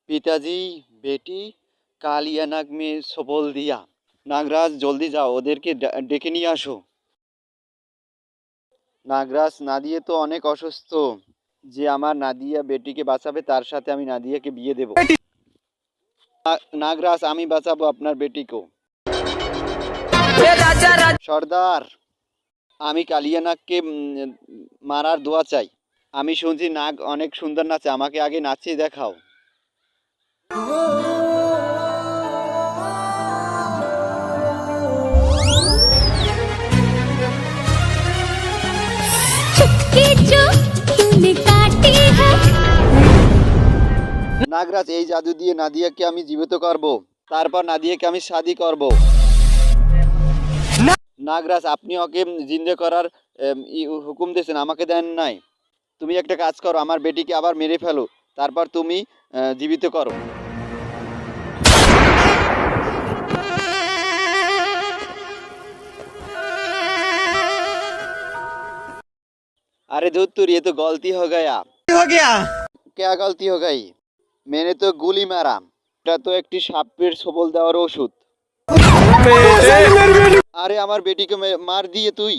पिताजी बेटी कालिया नाग में सबल दिया। नागराज जल्दी जाओ ওদেরকে ডেকে নিয়ে আসো। নাগরাজ নাদিয়া তো অনেক অসুস্থ, যে আমার নাদিয়া বেটিকে বাঁচাবে তার সাথে আমি নাদিয়াকে বিয়ে দেব। নাগরাজ আমি বাঁচাবো আপনার বেটিকে। সর্দার আমি কালিয়া নাগকে মারার দোয়া চাই। আমি শুনছি নাগ অনেক সুন্দর নাচে, আমাকে আগে নাচিয়ে দেখাও। নাগরাজ এই জাদু দিয়ে নাদিয়াকে আমি জীবিত করব, তারপর নাদিয়াকে আমি শাদি করব। নাগরাজ আপনি ওকে জিন্দা করার হুকুম দিয়েছেন, আমাকে দেন নাই। তুমি একটা কাজ করো, আমার বেটিকে আবার মেরে ফেলো, তারপর তুমি জীবিত করো। अरे धुत्तुर ये तो गलती हो गया। क्या गलती हो गई? मैंने तो गुली मारा। এটা তো একটি সাপের সবল দেওয়ার ওষুধ। আরে আমার বেটিকে মার দিয়ে তুই।